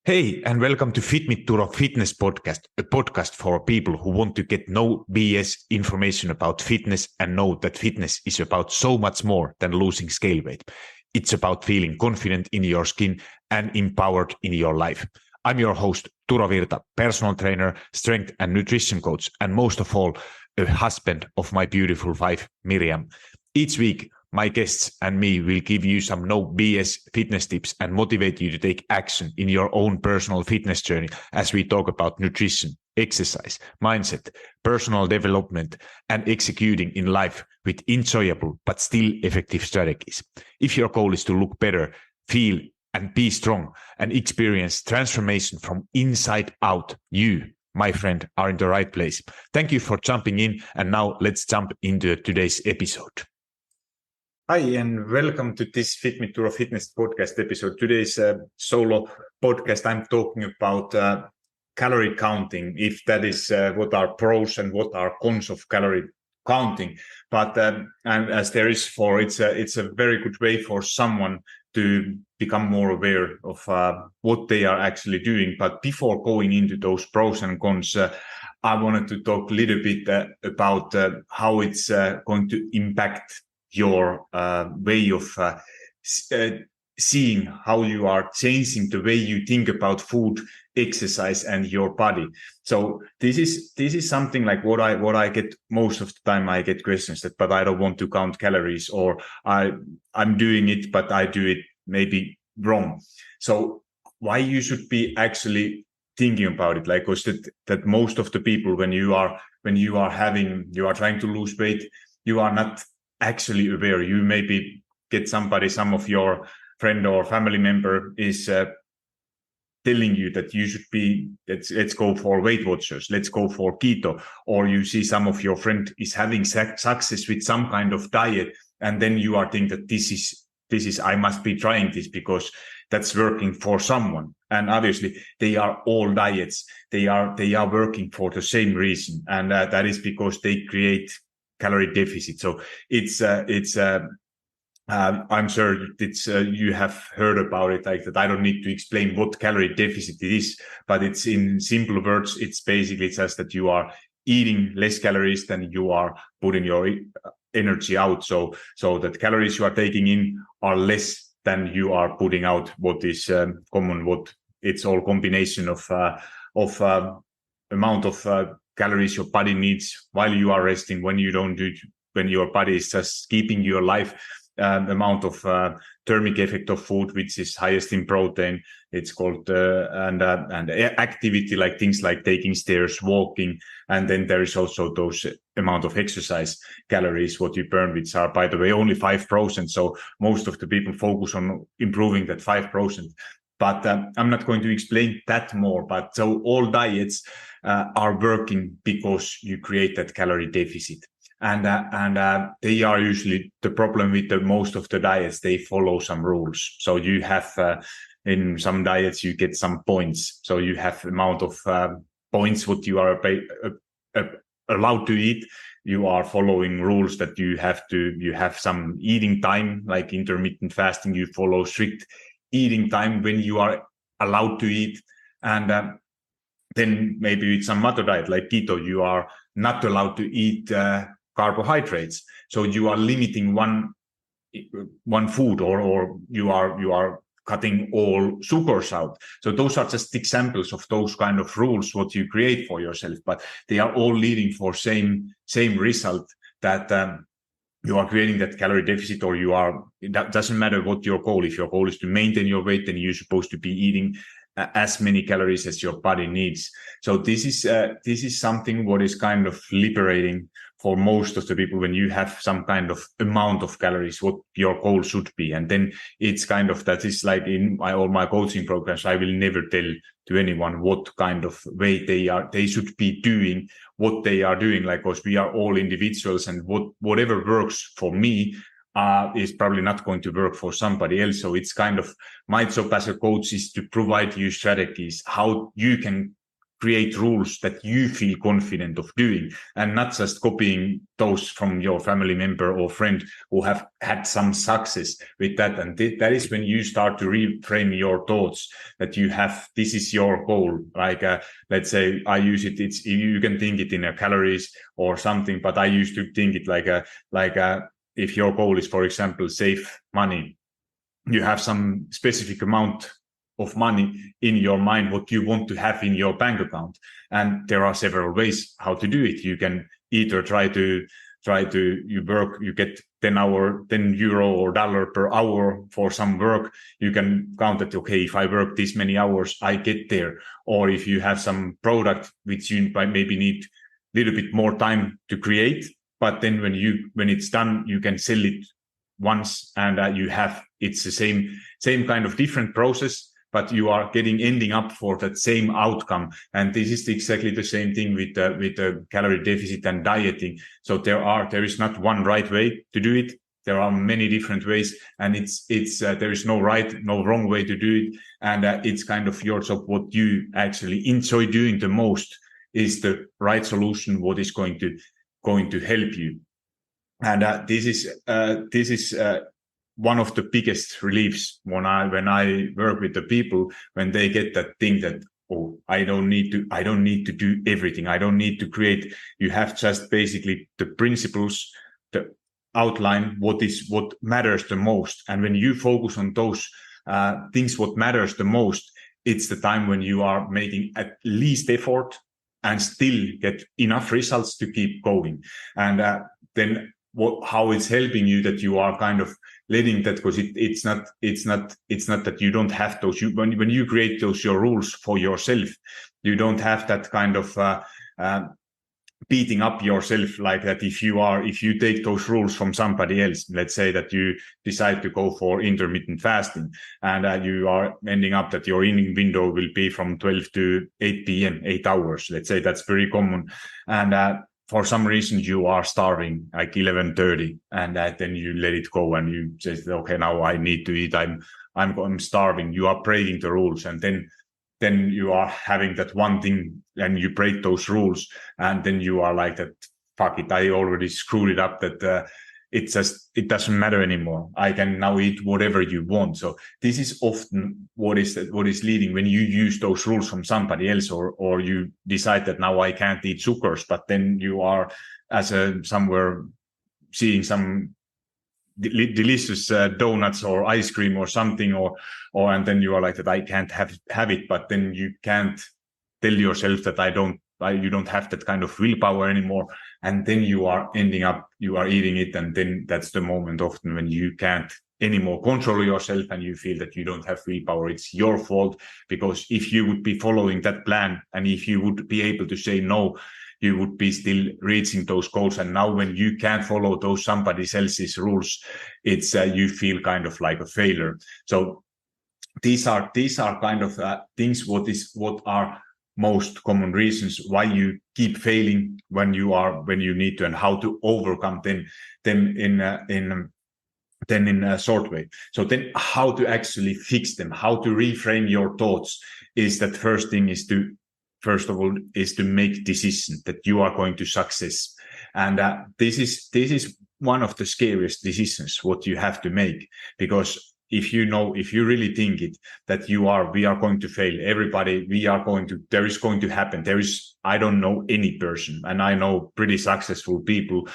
Hey, and welcome to Turo Fitness Podcast, a podcast for people who want to get no BS information about fitness and know that fitness is about so much more than losing scale weight. It's about feeling confident in your skin and empowered in your life. I'm your host, Turo Virta, personal trainer, strength and nutrition coach, and most of all, a husband of my beautiful wife, Miriam. Each week, my guests and me will give you some no BS fitness tips and motivate you to take action in your own personal fitness journey as we talk about nutrition, exercise, mindset, personal development, and executing in life with enjoyable but still effective strategies. If your goal is to look better, feel and be strong and experience transformation from inside out, you, my friend, are in the right place. Thank you for jumping in, and now let's jump into today's episode. Hi, and welcome to this Turo Fitness Podcast episode. Today's solo podcast, I'm talking about calorie counting, if that is what are pros and what are cons of calorie counting. But and as there is it's a very good way for someone to become more aware of what they are actually doing. But before going into those pros and cons, I wanted to talk a little bit about how it's going to impact your way of seeing, how you are changing the way you think about food, exercise, and your body. So this is something like what I get most of the time. I get questions that, but I don't want to count calories, or I'm doing it, but I do it maybe wrong. So why you should be actually thinking about it, like, because that most of the people, when you are trying to lose weight, you are not actually aware. You maybe get some of your friend or family member is telling you that you should be, let's go for Weight Watchers, let's go for keto, or you see some of your friend is having success with some kind of diet, and then you are thinking that this is I must be trying this because that's working for someone. And obviously they are all diets. They are working for the same reason, and that is because they create calorie deficit. So I'm sure you have heard about it like that. I don't need to explain what calorie deficit it is, but it's in simple words. It's basically just that you are eating less calories than you are putting your energy out. So that calories you are taking in are less than you are putting out. What is common? What it's all combination of amount of calories your body needs while you are resting, when you don't do, when your body is just keeping you alive, amount of thermic effect of food, which is highest in protein. It's called and activity, like things like taking stairs, walking, and then there is also those amount of exercise calories what you burn, which are, by the way, only 5%. So most of the people focus on improving that 5%. But I'm not going to explain that more. But so all diets are working because you create that calorie deficit. And they are usually the problem with most of the diets. They follow some rules. So you have in some diets, you get some points. So you have amount of points what you are allowed to eat. You are following rules that you have some eating time, like intermittent fasting. You follow strict eating time when you are allowed to eat. And then maybe with some other diet like keto, you are not allowed to eat carbohydrates. So you are limiting one food, or you are cutting all sugars out. So those are just examples of those kind of rules what you create for yourself, but they are all leading for same result, that you are creating that calorie deficit, or that doesn't matter what your goal. If your goal is to maintain your weight, then you're supposed to be eating as many calories as your body needs. So this is something what is kind of liberating for most of the people, when you have some kind of amount of calories, what your goal should be. And then it's kind of, that is like in all my coaching programs, I will never tell to anyone what kind of way they should be doing what they are doing, like, because we are all individuals, and whatever works for me is probably not going to work for somebody else. So it's kind of my job as a coach is to provide you strategies how you can create rules that you feel confident of doing, and not just copying those from your family member or friend who have had some success with that. And that is when you start to reframe your thoughts, that you have, this is your goal. Like, let's say I use it, it's, you can think it in a calories or something, but I used to think it like if your goal is, for example, save money, you have some specific amount of money in your mind, what you want to have in your bank account. And there are several ways how to do it. You can either try to you work, you get 10 euro or dollar per hour for some work. You can count that, okay, if I work this many hours, I get there. Or if you have some product which you maybe need a little bit more time to create, but then when it's done, you can sell it once, and you have, it's the same kind of different process, but you are ending up for that same outcome. And this is exactly the same thing with the calorie deficit and dieting. So there is not one right way to do it. There are many different ways, and there is no right, no wrong way to do it. And it's kind of yours, of what you actually enjoy doing the most is the right solution, what is going to help you. And this is one of the biggest reliefs when I work with the people, when they get that thing that, oh, I don't need to do everything. I don't need to create. You have just basically the principles, the outline, what matters the most. And when you focus on those things, what matters the most, it's the time when you are making at least effort and still get enough results to keep going. And then how it's helping you, that you are kind of letting that, because it's not that you don't have those. When you create those your rules for yourself, you don't have that kind of beating up yourself like that. If you take those rules from somebody else, let's say that you decide to go for intermittent fasting, and you are ending up that your eating window will be from 12 to 8 p.m., 8 hours. Let's say that's very common. And for some reason you are starving like 11:30, and then you let it go and you say, okay, now I need to eat. I'm starving. You are breaking the rules, and then you are having that one thing and you break those rules, and then you are like that, fuck it, I already screwed it up, that it doesn't matter anymore. I can now eat whatever you want. So this is often what is leading when you use those rules from somebody else, or you decide that now I can't eat sugars, but then you are somewhere seeing some delicious donuts or ice cream or something, or and then you are like that, I can't have it, but then you can't tell yourself that you don't have that kind of willpower anymore, and then you are ending up, you are eating it, and then that's the moment often when you can't anymore control yourself and you feel that you don't have willpower. It's your fault, because if you would be following that plan and if you would be able to say no, you would be still reaching those goals. And now when you can't follow those somebody else's rules, it's you feel kind of like a failure. So these are kind of things, what are most common reasons why you keep failing when you need to, and how to overcome them in a short way. So then how to actually fix them, how to reframe your thoughts, is that first of all is to make decisions that you are going to success. And this is one of the scariest decisions what you have to make, because if you really think it, that we are going to fail, everybody, there is going to happen. I don't know any person, and I know pretty successful people,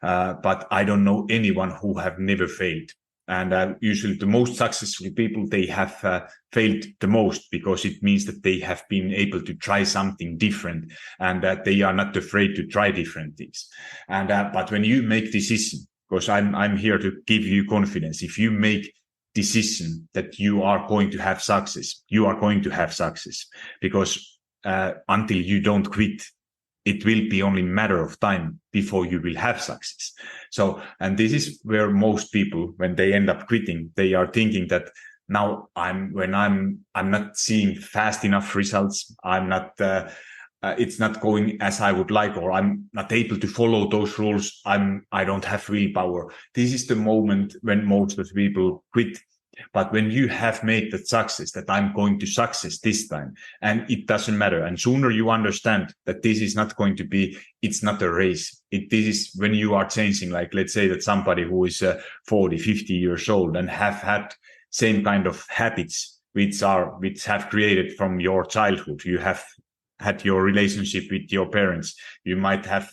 but I don't know anyone who have never failed. And usually the most successful people, they have failed the most, because it means that they have been able to try something different, and that they are not afraid to try different things. And but when you make decision, because I'm here to give you confidence, if you make decision that you are going to have success, you are going to have success, because until you don't quit, it will be only a matter of time before you will have success. So, and this is where most people, when they end up quitting, they are thinking that now I'm not seeing fast enough results. I'm not, it's not going as I would like, or I'm not able to follow those rules. I don't have willpower. This is the moment when most of the people quit. But when you have made that success, that I'm going to success this time, and it doesn't matter. And sooner you understand that this is not going to be, it's not a race. This is when you are changing, like let's say that somebody who is 40, 50 years old and have had same kind of habits, which have created from your childhood. You have had your relationship with your parents. You might have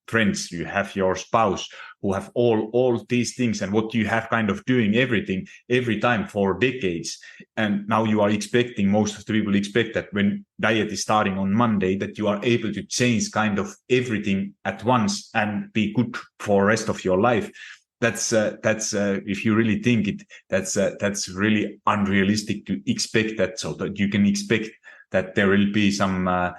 friends, you have your spouse who have all these things, and what you have kind of doing everything every time for decades. And now you are expecting, most of the people expect that when diet is starting on Monday, that you are able to change kind of everything at once and be good for the rest of your life. That's if you really think it, that's really unrealistic to expect that. So that you can expect that there will be some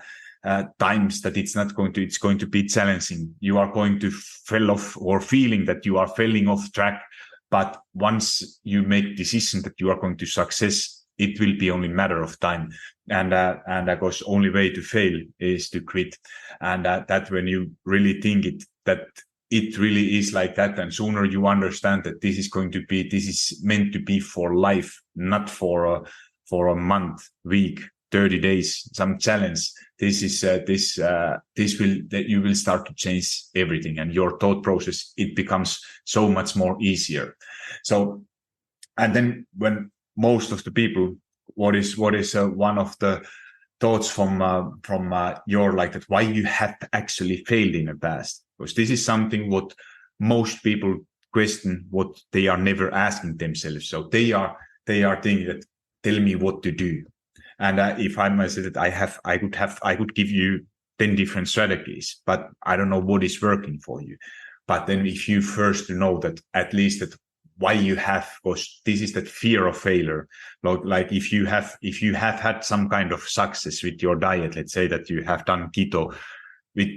times that it's going to be challenging. You are going to fall off, or feeling that you are falling off track. But once you make decision that you are going to success, it will be only a matter of time. And of course, only way to fail is to quit. And that when you really think that it really is like that, and sooner you understand that this is meant to be for life, not for a month, week, 30 days, some challenge. That you will start to change everything, and your thought process, it becomes so much more easier. So, and then when most of the people, what is one of the thoughts from your, like, that why you have actually failed in the past? Because this is something what most people question, what they are never asking themselves. So they are thinking that, tell me what to do. And if I might say that I could give you 10 different strategies, but I don't know what is working for you. But then if you first know that, at least that why you have, because this is that fear of failure. Like if you have had some kind of success with your diet, let's say that you have done keto with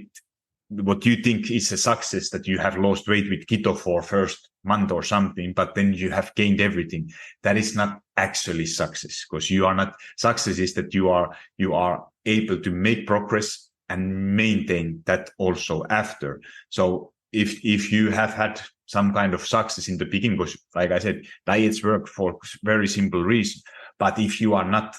what you think is a success, that you have lost weight with keto for first month or something, but then you have gained everything. That is not actually success, because you are not, success is that you are able to make progress and maintain that also after. So if you have had some kind of success in the beginning, because like I said, diets work for very simple reason, but if you are not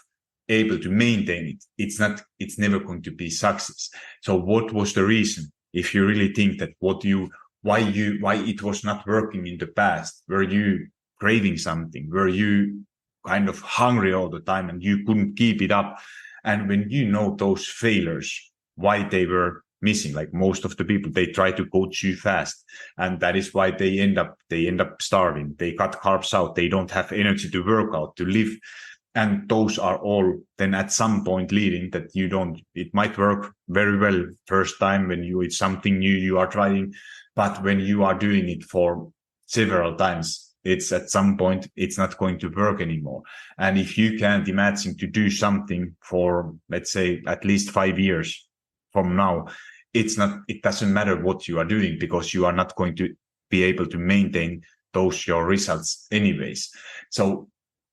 able to maintain it, it's never going to be success. So what was the reason? If you really think that why it was not working in the past, were you craving something? Were you kind of hungry all the time and you couldn't keep it up? And when you know those failures, why they were missing, like most of the people, they try to go too fast, and that is why they end up starving. They cut carbs out. They don't have energy to work out, to live. And those are all then at some point leading that it might work very well first time when it's something new you are trying. But when you are doing it for several times, it's at some point, it's not going to work anymore. And if you can't imagine to do something for, let's say, at least 5 years from now, it doesn't matter what you are doing, because you are not going to be able to maintain your results anyways. So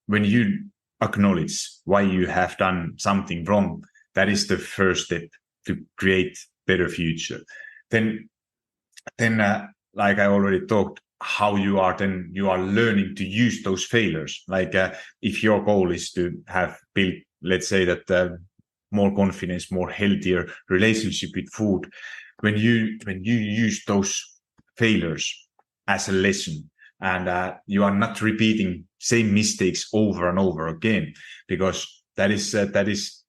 when you acknowledge why you have done something wrong, that is the first step to create better future. Then like I already talked, how you are learning to use those failures. Like if your goal is to have built, let's say that more confidence, more healthier relationship with food, when you use those failures as a lesson, and you are not repeating same mistakes over and over again, because that is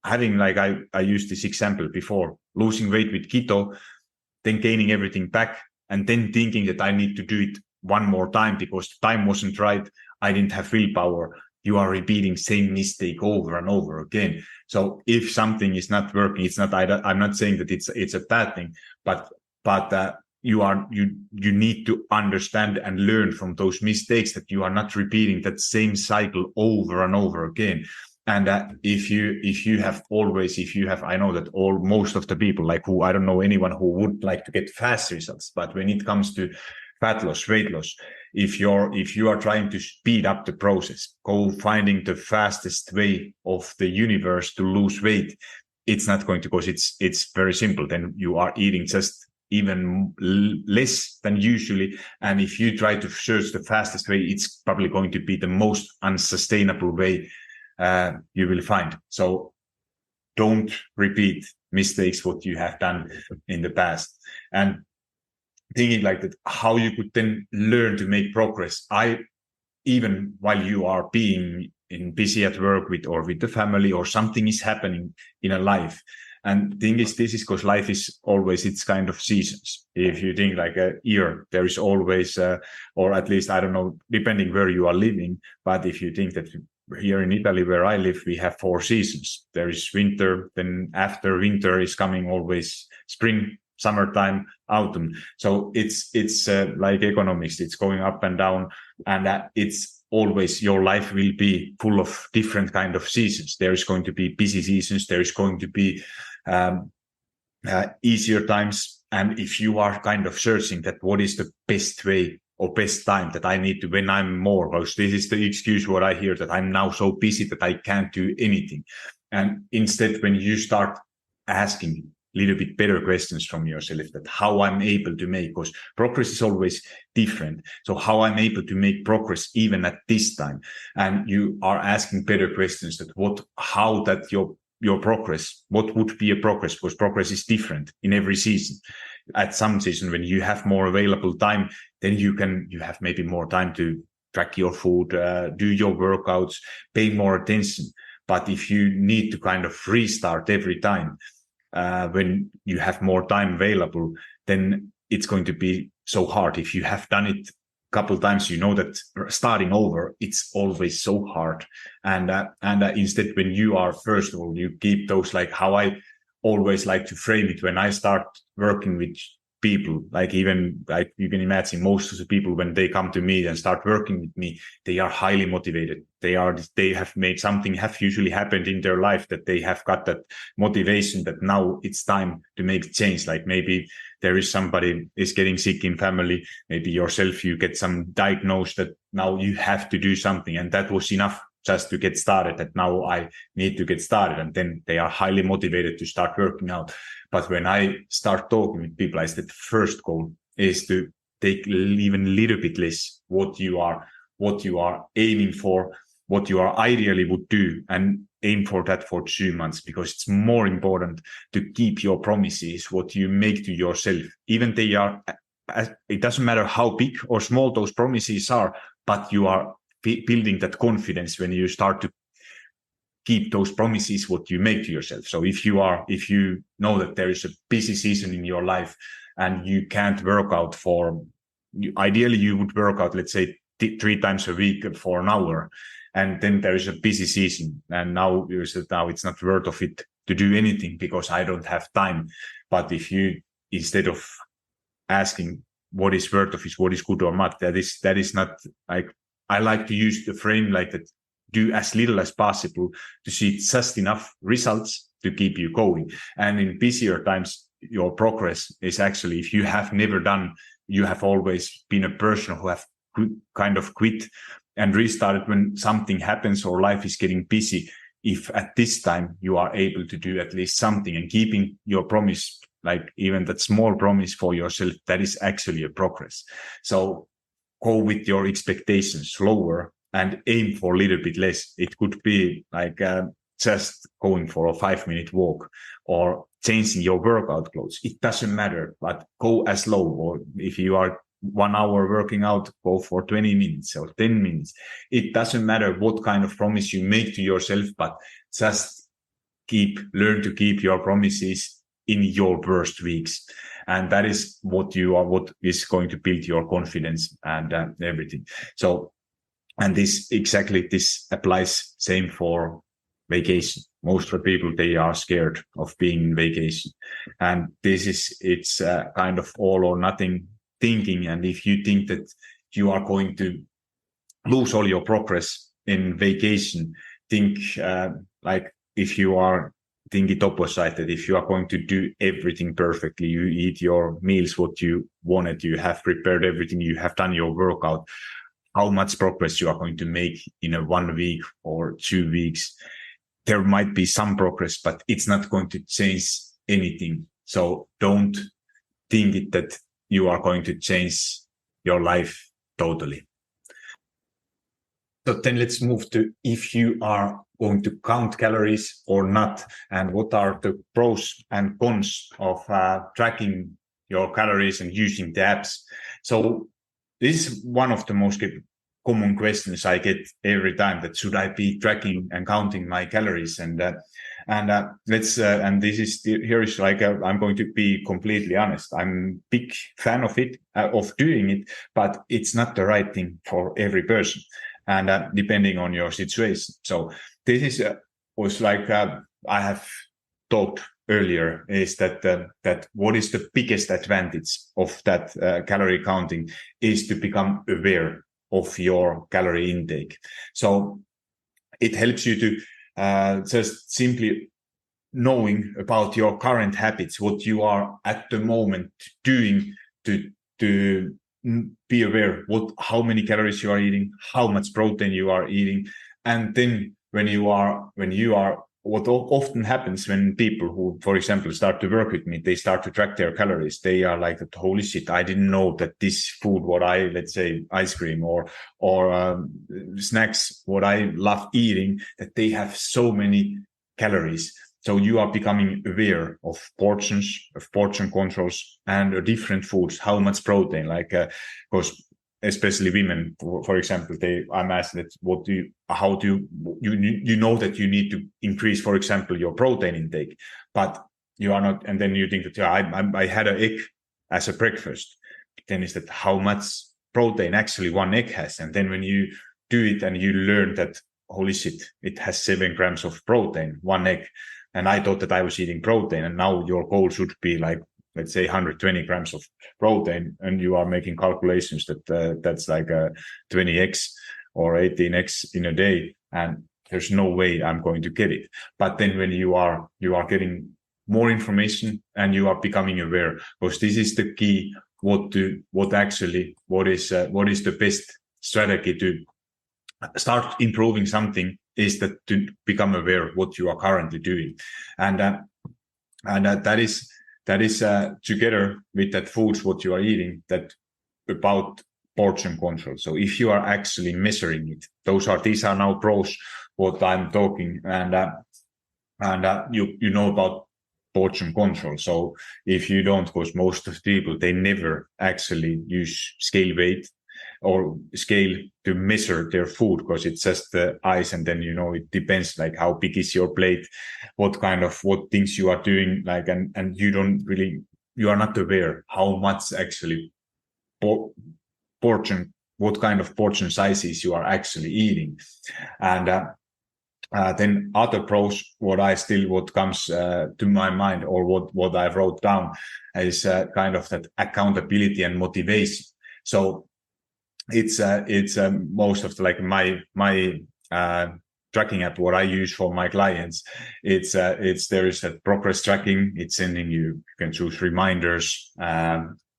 having, like I used this example before, losing weight with keto, then gaining everything back, and then thinking that I need to do it one more time because the time wasn't right, I didn't have willpower. You are repeating same mistake over and over again. So if something is not working, I'm not saying that it's a bad thing, but you need to understand and learn from those mistakes, that you are not repeating that same cycle over and over again. And if you have, I know that most of the people, like I don't know anyone who would like to get fast results, but when it comes to fat loss, weight loss, if you are trying to speed up the process, finding the fastest way of the universe to lose weight, it's not going to, because it's very simple. Then you are eating just even less than usually. And if you try to search the fastest way, it's probably going to be the most unsustainable way you will find. So don't repeat mistakes what you have done in the past. And thinking like that, how you could then learn to make progress. Even while you are being busy at work with the family, or something is happening in a life. And thing is, this is because life is always its kind of seasons. If you think like a year, there is always, or at least, I don't know, depending where you are living. But if you think that here in Italy, where I live, we have 4 seasons. There is winter, then after winter is coming always spring, summertime, autumn. So it's like economics. It's going up and down, and it's always, your life will be full of different kind of seasons. There is going to be busy seasons. There is going to be easier times. And if you are kind of searching that what is the best way or best time that I need to, when I'm more, because this is the excuse what I hear, that I'm now so busy that I can't do anything. And instead, when you start asking little bit better questions from yourself, that how I'm able to make, because progress is always different. So how I'm able to make progress even at this time. And you are asking better questions, that how that your progress, what would be a progress? Because progress is different in every season. At some season, when you have more available time, then you have maybe more time to track your food, do your workouts, pay more attention. But if you need to kind of restart every time, when you have more time available, then it's going to be so hard. If you have done it a couple of times, you know that starting over, it's always so hard. And instead, when you are, first of all, you keep those, like how I always like to frame it when I start working with people, like even like you can imagine, most of the people, when they come to me and start working with me, they are highly motivated. They have made something have usually happened in their life, that they have got that motivation that now it's time to make change. Like maybe there is somebody is getting sick in family, maybe yourself, you get some diagnosed that now you have to do something. And that was enough just to get started, that now I need to get started. And then they are highly motivated to start working out. But when I start talking with people, I said the first goal is to take even a little bit less what you are aiming for, what you are ideally would do, and aim for that for 2 months, because it's more important to keep your promises, what you make to yourself. Even they are, it doesn't matter how big or small those promises are, but you are building that confidence when you start to keep those promises what you make to yourself. So if you know that there is a busy season in your life and you can't work out ideally you would work out, let's say 3 times a week for an hour, and then there is a busy season, and now you said, now it's not worth of it to do anything because I don't have time. But if you, instead of asking what is worth of it, what is good or not, that is not, like, I like to use the frame like that, do as little as possible to see just enough results to keep you going. And in busier times, your progress is actually, if you have never done, you have always been a person who have kind of quit and restarted when something happens or life is getting busy. If at this time you are able to do at least something and keeping your promise, like even that small promise for yourself, that is actually a progress. So go with your expectations lower and aim for a little bit less. It could be like just going for a 5-minute walk or changing your workout clothes. It doesn't matter, but go as low. Or if you are 1 hour working out, go for 20 minutes or 10 minutes. It doesn't matter what kind of promise you make to yourself, but just learn to keep your promises in your worst weeks. And that is what is going to build your confidence and everything. So, and this applies same for vacation. Most of the people, they are scared of being in vacation. And it's kind of all or nothing thinking. And if you think that you are going to lose all your progress in vacation, think like if you are think it opposite, that if you are going to do everything perfectly, you eat your meals what you wanted, you have prepared everything, you have done your workout, how much progress you are going to make in a 1 week or 2 weeks. There might be some progress, but it's not going to change anything. So don't think it that you are going to change your life totally. So then let's move to if you are going to count calories or not, and what are the pros and cons of tracking your calories and using the apps. So this is one of the most common questions I get every time, that should I be tracking and counting my calories? And this is here is like I'm going to be completely honest. I'm a big fan of it, of doing it, but it's not the right thing for every person, and depending on your situation. So this is was like I have talked earlier, is that what is the biggest advantage of that calorie counting is to become aware of your calorie intake. So it helps you to just simply knowing about your current habits, what you are at the moment doing to be aware how many calories you are eating, how much protein you are eating. And then when you are what often happens when people who, for example, start to work with me, they start to track their calories. They are like, holy shit, I didn't know that this food, let's say ice cream or snacks, what I love eating, that they have so many calories. So you are becoming aware of portions, of portion controls, and different foods, how much protein, because especially women, for example, I'm asked that you know that you need to increase, for example, your protein intake, but you are not, and then you think that I had an egg as a breakfast. Then is that how much protein actually one egg has? And then when you do it and you learn that, holy shit, it has 7 grams of protein, one egg. And I thought that I was eating protein, and now your goal should be like, let's say 120 grams of protein, and you are making calculations that that's like 20x or 18x in a day, and there's no way I'm going to get it. But then when you are getting more information and you are becoming aware, because this is the key, what is the best strategy to start improving something, is that to become aware of what you are currently doing. And that is together with that foods, what you are eating, that about portion control. So if you are actually measuring it, these are now pros, what I'm talking, and you know about portion control. So if you don't, because most of the people, they never actually use scale weight or scale to measure their food, because it's just the eyes, and then it depends like how big is your plate, what things you are doing, like, and you are not aware how much actually portion, what kind of portion sizes you are actually eating. And then other pros, what comes to my mind, or what I wrote down, is kind of that accountability and motivation. So it's most of my tracking app, what I use for my clients. There is a progress tracking. It's sending you can choose reminders,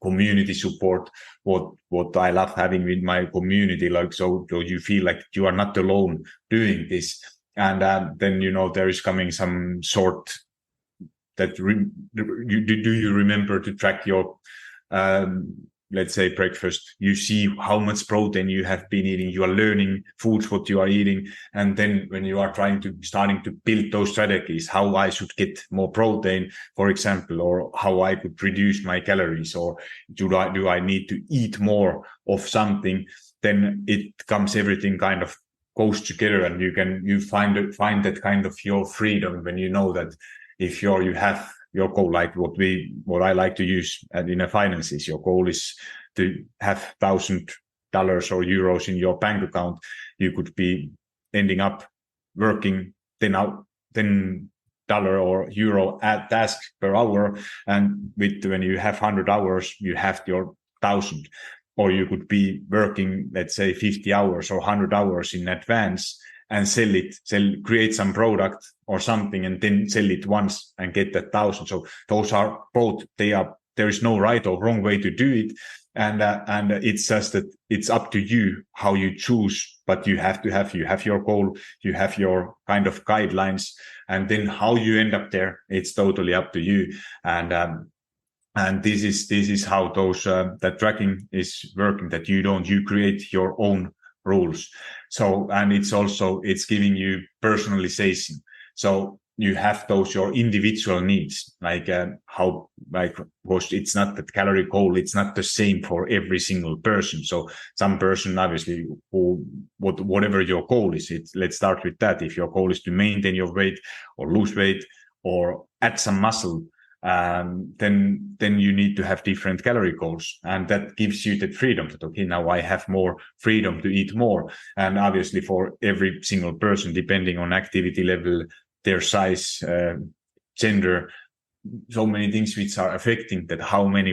community support. What I love having with my community, like, so you feel like you are not alone doing this. And then there is coming some sort that do you remember to track your let's say breakfast? You see how much protein you have been eating. You are learning foods, what you are eating. And then when you are starting to build those strategies, how I should get more protein, for example, or how I could reduce my calories, or do I need to eat more of something, then it comes, everything kind of goes together, and you find that kind of your freedom when you know that if you have your goal, like what I like to use in a finances, your goal is to have $1,000 or euros in your bank account. You could be ending up working $10 or euro at task per hour, and when you have 100 hours, you have your 1,000. Or you could be working, let's say 50 hours or 100 hours in advance, and create some product or something, and then sell it once and get that 1,000. So those are both, there is no right or wrong way to do it. And it's just that it's up to you how you choose, but you have your goal, you have your kind of guidelines, and then how you end up there, it's totally up to you. And And this is how those that tracking is working, that you create your own rules. So, and it's giving you personalization. So you have those your individual needs, like was it's not that calorie goal, it's not the same for every single person. So some person, obviously, whatever your goal is, let's start with that. If your goal is to maintain your weight or lose weight or add some muscle, then you need to have different calorie goals, and that gives you the freedom that, okay, now I have more freedom to eat more. And obviously for every single person, depending on activity level, their size, gender, so many things which are affecting that,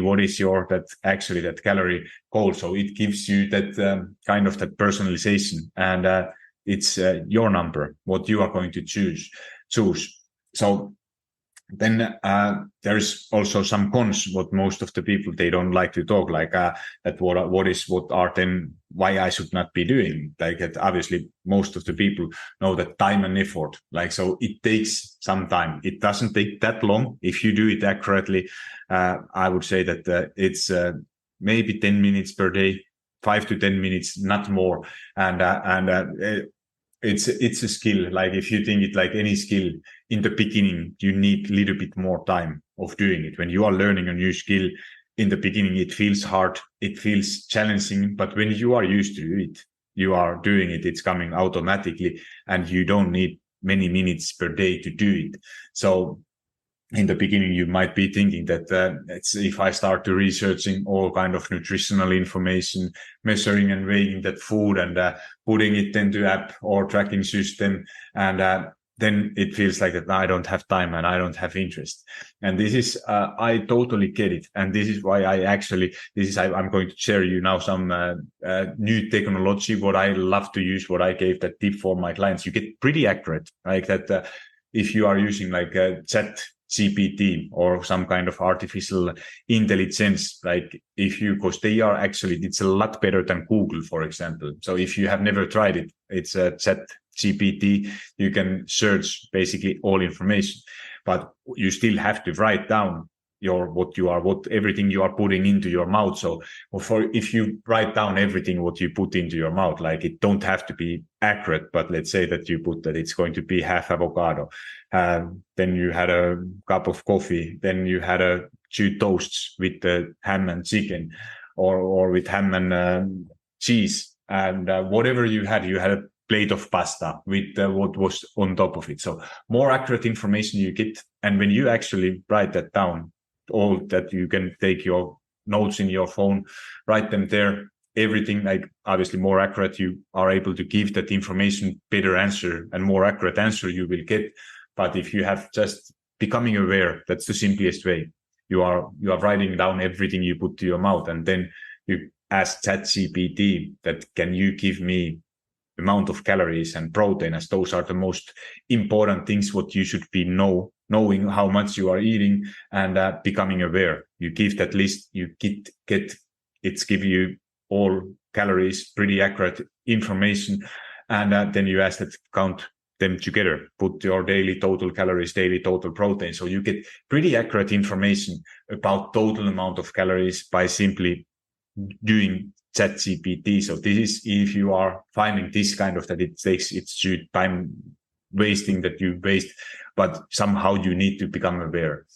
what is your that calorie goal. So it gives you that kind of that personalization, and it's your number, what you are going to choose. So then there's also some cons, what most of the people, they don't like to talk, like that what are then why I should not be doing. Like that, obviously most of the people know that time and effort, like, so it takes some time. It doesn't take that long if you do it accurately. I would say that it's maybe 10 minutes per day, 5 to 10 minutes, not more. And it's a skill. Like if you think it like any skill, in the beginning, you need a little bit more time of doing it. When you are learning a new skill, in the beginning, it feels hard, it feels challenging, but when you are used to it, you are doing it, it's coming automatically, and you don't need many minutes per day to do it. So in the beginning, you might be thinking that if I start to researching all kind of nutritional information, measuring and weighing that food, and putting it into app or tracking system, and then it feels like that I don't have time and I don't have interest. And this is, I totally get it. And this is why I'm going to share you now some new technology, what I love to use, what I gave that tip for my clients. You get pretty accurate, like that. If you are using like a chat GPT or some kind of artificial intelligence, like because they are actually, it's a lot better than Google, for example. So if you have never tried it, it's a chat GPT. You can search basically all information, but you still have to write down everything you are putting into your mouth. So if you write down everything what you put into your mouth, like it don't have to be accurate, but let's say that you put that it's going to be half avocado, then you had a cup of coffee, then you had two toasts with the ham and chicken, or with ham and cheese, and whatever you had a plate of pasta with what was on top of it. So more accurate information you get, and when you actually write that down, all that, you can take your notes in your phone, write them there, everything, like obviously more accurate, you are able to give that information, better answer and more accurate answer you will get. But if you have just becoming aware, that's the simplest way. You are writing down everything you put to your mouth, and then you ask ChatGPT that, can you give me amount of calories and protein, as those are the most important things what you should be knowing how much you are eating, and becoming aware. You give that list, you give you all calories, pretty accurate information, and then you ask that count them together, put your daily total calories, daily total protein. So you get pretty accurate information about total amount of calories by simply doing ChatGPT. So this is, if you are finding this kind of that it's time wasting that you waste, but somehow you need to become aware.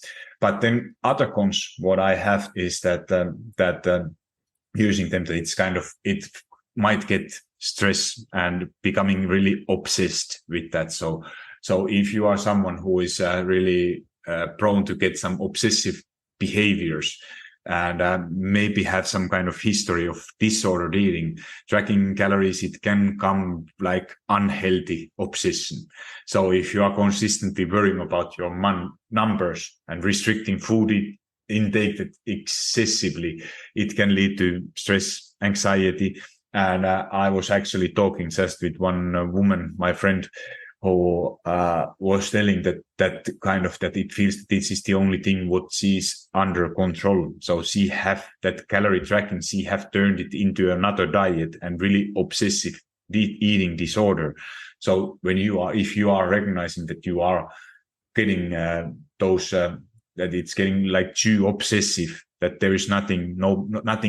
But then other cons, what I have is that using them, that it might get stress and becoming really obsessed with that. So if you are someone who is really prone to get some obsessive behaviors, and maybe have some kind of history of disordered eating, tracking calories, it can come like unhealthy obsession. So if you are consistently worrying about your numbers and restricting food intake that excessively, it can lead to stress, anxiety. And I was actually talking just with one woman, my friend, who was telling that it feels that this is the only thing what she's under control. So she have that calorie tracking, she have turned it into another diet and really obsessive eating disorder. So if you are recognizing that you are getting those that it's getting like too obsessive, that there is nothing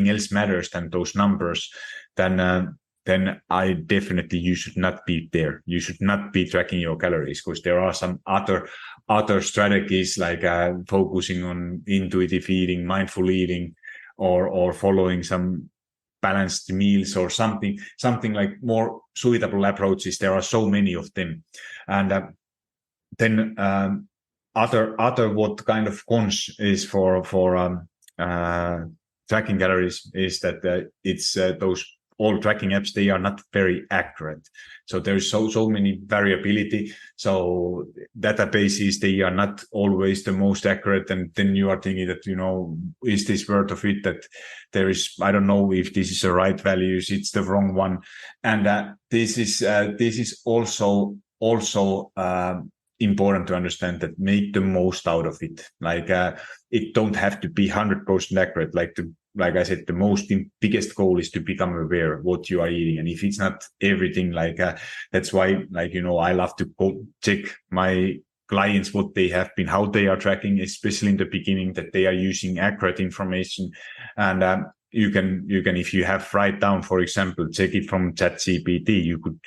else matters than those numbers, then I definitely, you should not be there. You should not be tracking your calories, because there are some other strategies like focusing on intuitive eating, mindful eating, or following some balanced meals or something like more suitable approaches. There are so many of them. And then other what kind of cons is for tracking calories is that it's those all tracking apps, they are not very accurate. So there's so many variability. So databases, they are not always the most accurate. And then you are thinking that, is this worth of it? That there is, I don't know if this is the right values, it's the wrong one. And this is also important to understand, that make the most out of it. Like it don't have to be 100% accurate. Like I said, the biggest goal is to become aware of what you are eating. And if it's not everything, that's why, I love to go check my clients, what they have been, how they are tracking, especially in the beginning, that they are using accurate information. And you can, if you have write down, for example, check it from ChatGPT,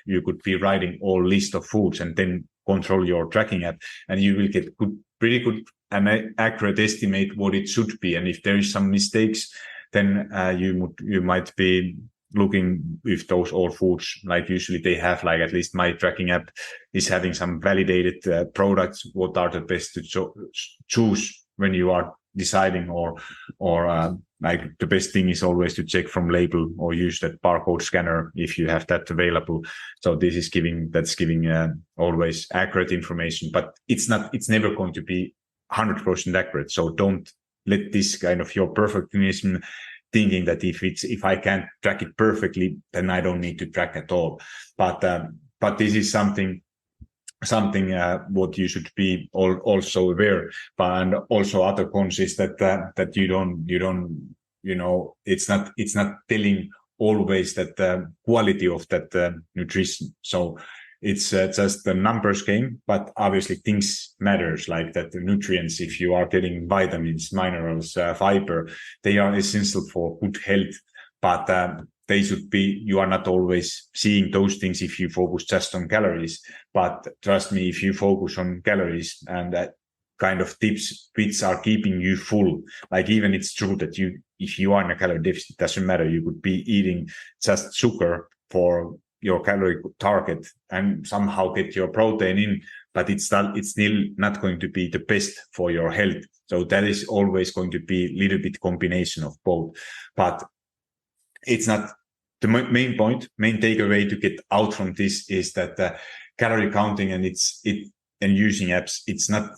you could be writing all list of foods and then control your tracking app, and you will get pretty good and accurate estimate what it should be. And if there is some mistakes, then you might be looking if those all foods, like usually they have, like at least my tracking app is having some validated products, what are the best to choose when you are deciding, or like the best thing is always to check from label or use that barcode scanner if you have that available. So this is giving always accurate information, but it's never going to be 100% accurate. So don't let this kind of your perfectionism thinking that if I can't track it perfectly, then I don't need to track at all. But this is something what you should be also aware. And also other cons is that you don't, it's not telling always that the quality of that nutrition. So it's just the numbers game, but obviously things matters, like that the nutrients, if you are getting vitamins, minerals, fiber, they are essential for good health. But they should be, you are not always seeing those things if you focus just on calories. But trust me, if you focus on calories and that kind of tips which are keeping you full, like even it's true that if you are in a calorie deficit, it doesn't matter. You could be eating just sugar for your calorie target and somehow get your protein in, but it's still not going to be the best for your health. So that is always going to be a little bit combination of both. But it's not the main takeaway to get out from this is that calorie counting and using apps, it's not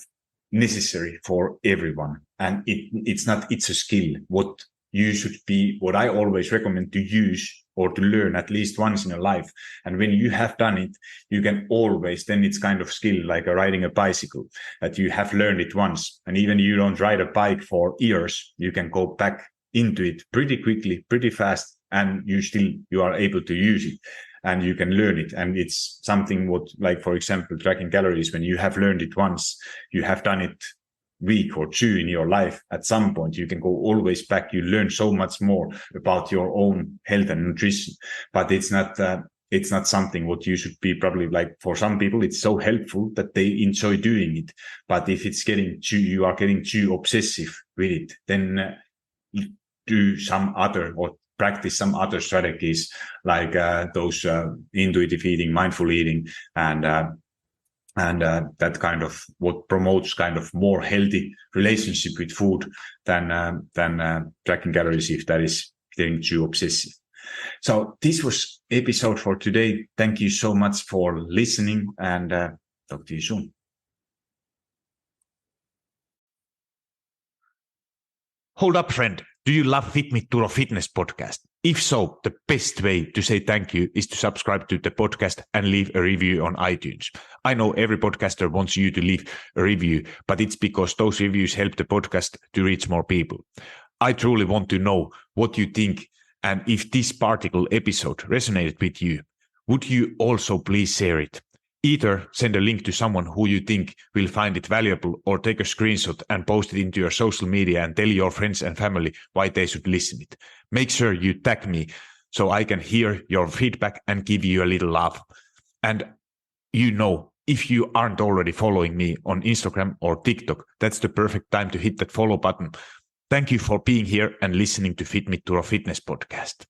necessary for everyone. And it's a skill. What I always recommend to use or to learn at least once in your life. And when you have done it, you can always, then it's kind of skill, like riding a bicycle, that you have learned it once. And even you don't ride a bike for years, you can go back into it pretty quickly, pretty fast, and you are able to use it and you can learn it. And it's something like, for example, tracking calories, when you have learned it once, you have done it week or two in your life, at some point you can go always back. You learn so much more about your own health and nutrition, but it's not something what you should be, probably, like for some people it's so helpful that they enjoy doing it. But if you are getting too obsessive with it, then do some other or practice some other strategies, like those intuitive eating, mindful eating, and that kind of what promotes kind of more healthy relationship with food than tracking calories, if that is getting too obsessive. So this was episode for today. Thank you so much for listening, and talk to you soon. Hold up, friend. Do you love Fit Me Turo Fitness podcast? If so, the best way to say thank you is to subscribe to the podcast and leave a review on iTunes. I know every podcaster wants you to leave a review, but it's because those reviews help the podcast to reach more people. I truly want to know what you think, and if this particular episode resonated with you, would you also please share it? Either send a link to someone who you think will find it valuable, or take a screenshot and post it into your social media and tell your friends and family why they should listen it. Make sure you tag me so I can hear your feedback and give you a little love. And if you aren't already following me on Instagram or TikTok, that's the perfect time to hit that follow button. Thank you for being here and listening to Fit Me to a Fitness podcast.